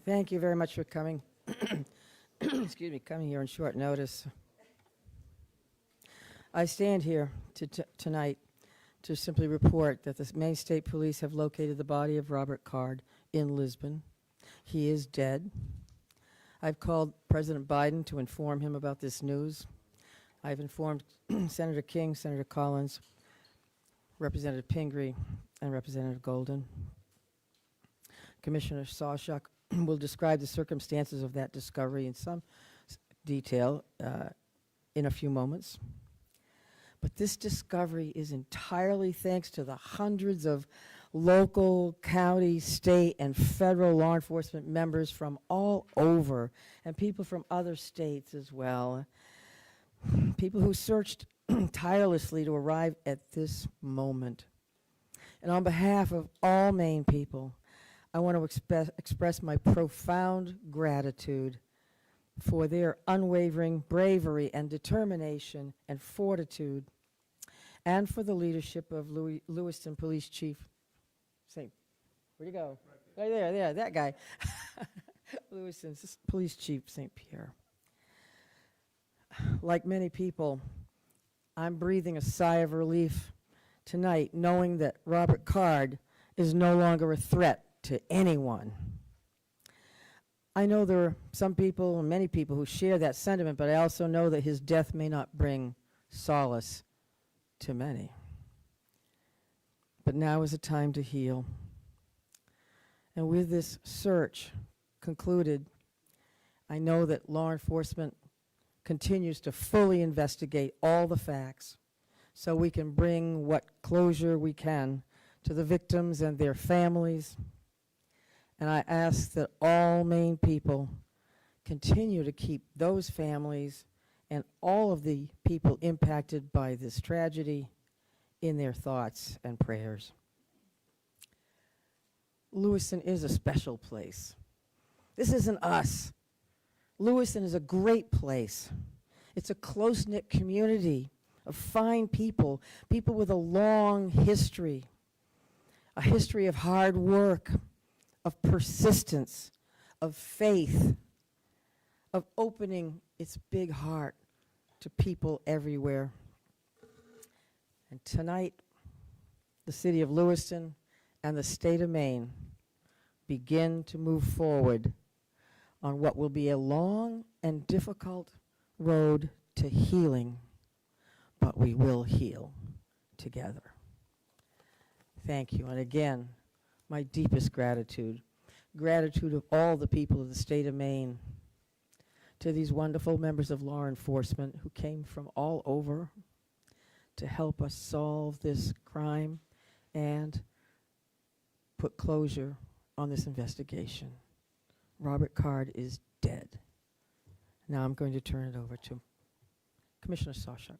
Thank you very much for coming. Excuse me, coming here on short notice. I stand here tonight to simply report that the Maine State Police have located the body of Robert Card in Lisbon. He is dead. I've called President Biden to inform him about this news. I've informed Senator King, Senator Collins, Representative Pingree, and Representative Golden. Commissioner Sawchuk will describe the circumstances of that discovery in some detail in a few moments. But this discovery is entirely thanks to the hundreds of local, county, state, and federal law enforcement members from all over, and people from other states as well. People who searched tirelessly to arrive at this moment. And on behalf of all Maine people, I want to express my profound gratitude for their unwavering bravery and determination and fortitude, and for the leadership of Lewiston Police Chief St. Where'd he go? Right there, that guy. Lewiston Police Chief St. Pierre. Like many people, I'm breathing a sigh of relief tonight, knowing that Robert Card is no longer a threat to anyone. I know there are some people, and many people, who share that sentiment, but I also know that his death may not bring solace to many. But now is a time to heal. And with this search concluded, I know that law enforcement continues to fully investigate all the facts so we can bring what closure we can to the victims and their families. And I ask that all Maine people continue to keep those families and all of the people impacted by this tragedy in their thoughts and prayers. Lewiston is a special place. This isn't us. Lewiston is a great place. It's a close-knit community of fine people, people with a long history, a history of hard work, of persistence, of faith, of opening its big heart to people everywhere. And tonight, the city of Lewiston and the state of Maine begin to move forward on what will be a long and difficult road to healing, but we will heal together. Thank you. And again, my deepest gratitude of all the people of the state of Maine, to these wonderful members of law enforcement who came from all over to help us solve this crime and put closure on this investigation. Robert Card is dead. Now I'm going to turn it over to Commissioner Sawchuk.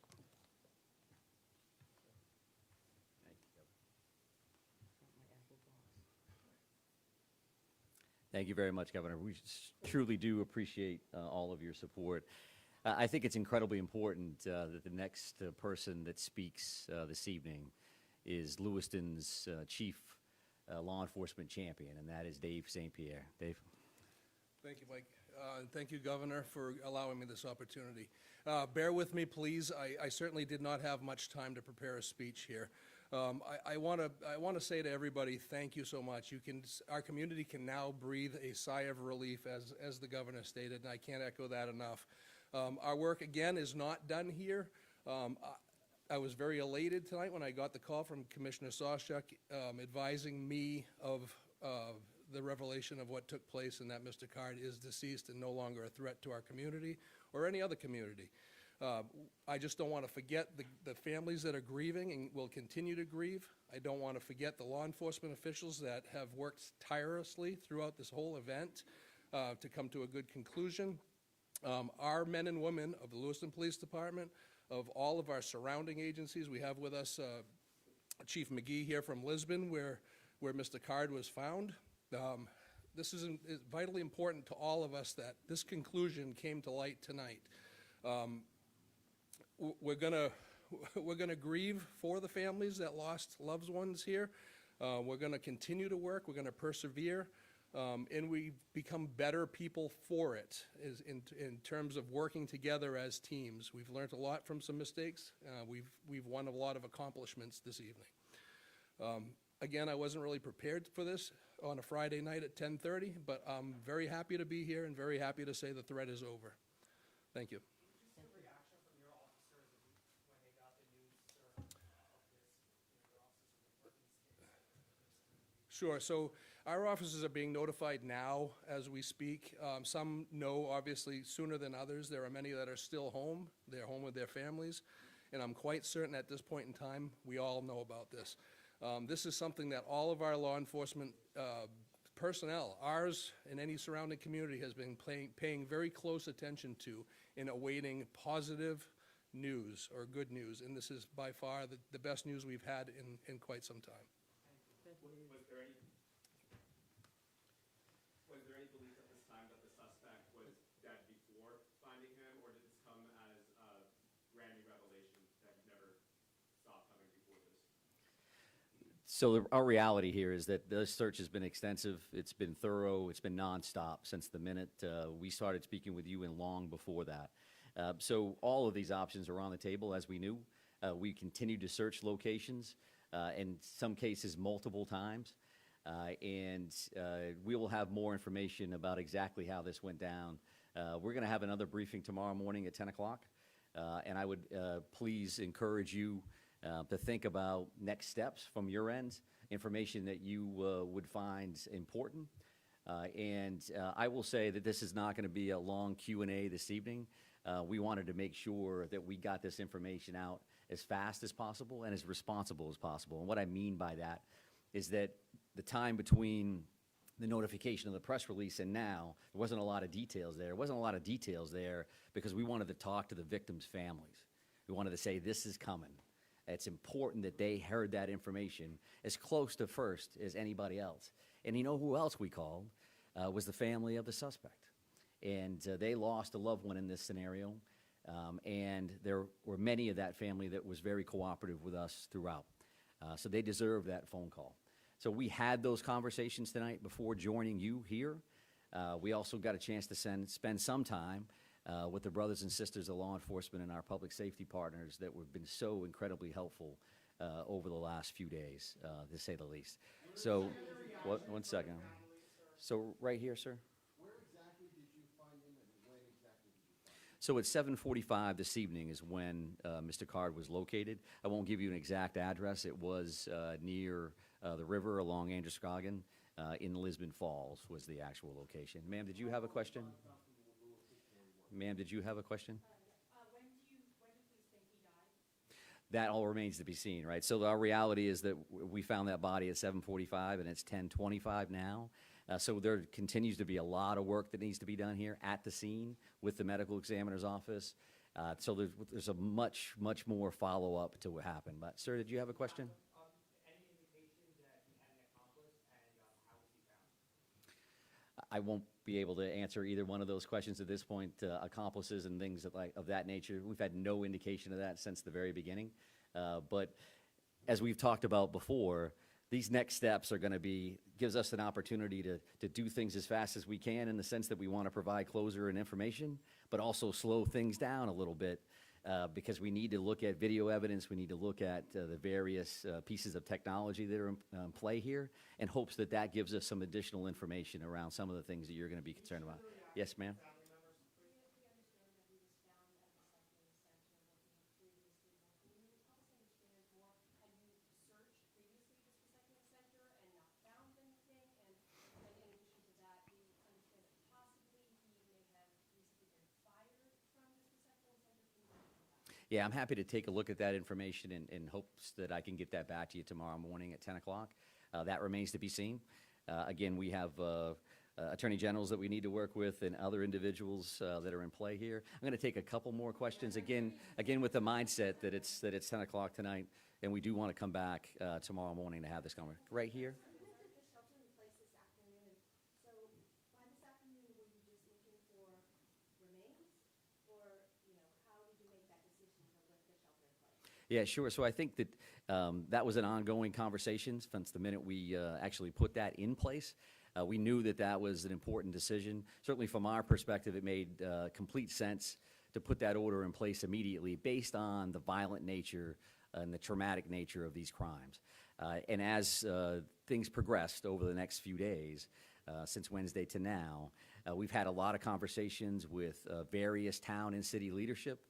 Thank you very much, Governor. We truly do appreciate all of your support. I think it's incredibly important that the next person that speaks this evening is Lewiston's chief law enforcement champion, and that is Dave St. Pierre. Dave. Thank you, Mike. Thank you, Governor, for allowing me this opportunity. Bear with me, please. I certainly did not have much time to prepare a speech here. I want to say to everybody, thank you so much. Our community can now breathe a sigh of relief, as the Governor stated, and I can't echo that enough. Our work, again, is not done here. I was very elated tonight when I got the call from Commissioner Sawchuk advising me of the revelation of what took place, and that Mr. Card is deceased and no longer a threat to our community or any other community. I just don't want to forget the families that are grieving and will continue to grieve. I don't want to forget the law enforcement officials that have worked tirelessly throughout this whole event to come to a good conclusion. Our men and women of the Lewiston Police Department, of all of our surrounding agencies. We have with us Chief McGee here from Lisbon, where Mr. Card was found. This is vitally important to all of us that this conclusion came to light tonight. We're gonna grieve for the families that lost loved ones here. We're gonna continue to work. We're gonna persevere. And we've become better people for it, in terms of working together as teams. We've learned a lot from some mistakes. We've won a lot of accomplishments this evening. Again, I wasn't really prepared for this on a Friday night at 10:30, but I'm very happy to be here and very happy to say the threat is over. Thank you. Just a reaction from your officers when they got the news, sir, of this, your officers were working. Sure. So our officers are being notified now as we speak. Some know, obviously, sooner than others. There are many that are still home. They're home with their families. And I'm quite certain at this point in time, we all know about this. This is something that all of our law enforcement personnel, ours and any surrounding community, has been paying very close attention to in awaiting positive news or good news. And this is by far the best news we've had in quite some time. Was there any belief at this time that the suspect was dead before finding him, or did this come as a brand new revelation that you never saw coming before this? So our reality here is that the search has been extensive, it's been thorough, it's been nonstop since the minute we started speaking with you and long before that. So all of these options are on the table, as we knew. We continue to search locations, in some cases multiple times. And we will have more information about exactly how this went down. We're going to have another briefing tomorrow morning at 10 o'clock. And I would please encourage you to think about next steps from your end, information that you would find important. And I will say that this is not going to be a long Q&A this evening. We wanted to make sure that we got this information out as fast as possible and as responsible as possible. And what I mean by that is that the time between the notification of the press release and now, there wasn't a lot of details there. There wasn't a lot of details there because we wanted to talk to the victims' families. We wanted to say, this is coming. It's important that they heard that information as close to first as anybody else. And you know who else we called? Was the family of the suspect. And they lost a loved one in this scenario. And there were many of that family that was very cooperative with us throughout. So they deserve that phone call. So we had those conversations tonight before joining you here. We also got a chance to spend some time with the brothers and sisters of law enforcement and our public safety partners that have been so incredibly helpful over the last few days, to say the least. So, one second. So right here, sir. Where exactly did you find him and when exactly did you find him? So at 7:45 this evening is when Mr. Card was located. I won't give you an exact address. It was near the river along Androscoggin in Lisbon Falls was the actual location. Ma'am, did you have a question? Ma'am, did you have a question? When did you think he died? That all remains to be seen, right? So our reality is that we found that body at 7:45 and it's 10:25 now. So there continues to be a lot of work that needs to be done here at the scene with the medical examiner's office. So there's a much more follow-up to what happened. But sir, did you have a question? Any indication that he had an accomplice, and how was he found? I won't be able to answer either one of those questions at this point. Accomplices and things of that nature, we've had no indication of that since the very beginning. But as we've talked about before, these next steps are going to gives us an opportunity to do things as fast as we can in the sense that we want to provide closure and information, but also slow things down a little bit because we need to look at video evidence, we need to look at the various pieces of technology that are in play here, in hopes that that gives us some additional information around some of the things that you're going to be concerned about. Yes, ma'am? Yeah, I'm happy to take a look at that information in hopes that I can get that back to you tomorrow morning at 10 o'clock. That remains to be seen. Again, we have attorney generals that we need to work with and other individuals that are in play here. I'm going to take a couple more questions, again with the mindset that it's 10 o'clock tonight, and we do want to come back tomorrow morning to have this conversation. Right here. Yeah, sure. So I think that that was an ongoing conversation since the minute we actually put that in place. We knew that that was an important decision. Certainly from our perspective, it made complete sense to put that order in place immediately based on the violent nature and the traumatic nature of these crimes. And as things progressed over the next few days, since Wednesday to now, we've had a lot of conversations with various town and city leadership,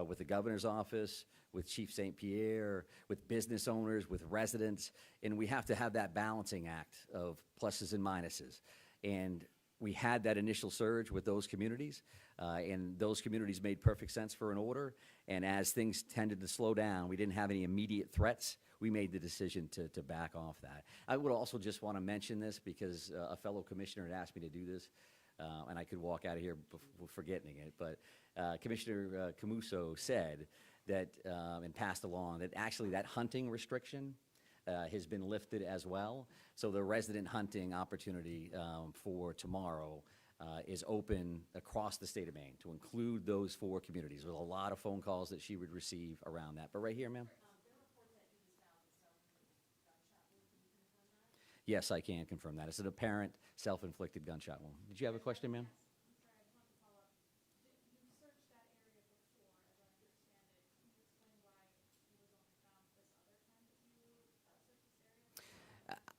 with the governor's office, with Chief St. Pierre, with business owners, with residents, and we have to have that balancing act of pluses and minuses. And we had that initial surge with those communities, and those communities made perfect sense for an order. And as things tended to slow down, we didn't have any immediate threats. We made the decision to back off that. I would also just want to mention this because a fellow commissioner had asked me to do this, and I could walk out of here forgetting it. But Commissioner Camuso said that, and passed along, that actually that hunting restriction has been lifted as well. So the resident hunting opportunity for tomorrow is open across the state of Maine to include those 4 communities. There's a lot of phone calls that she would receive around that. But right here, ma'am? Yes, I can confirm that. It's an apparent self-inflicted gunshot wound. Did you have a question, ma'am?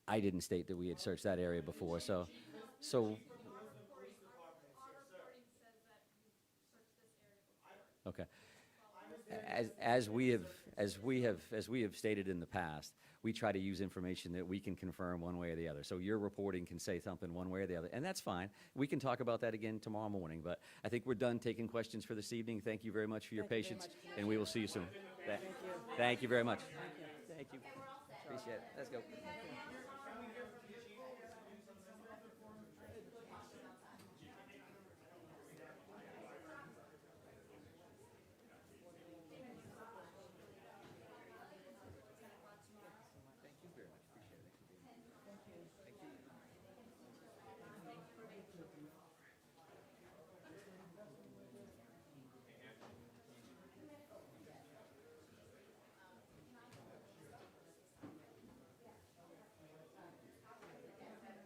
I didn't state that we had searched that area before, so. Our reporting says that you searched this area before. Okay. As we have stated in the past, we try to use information that we can confirm one way or the other. So your reporting can say something one way or the other, and that's fine. We can talk about that again tomorrow morning, but I think we're done taking questions for this evening. Thank you very much for your patience, and we will see you soon. Thank you very much. Thank you. Appreciate it. Let's go.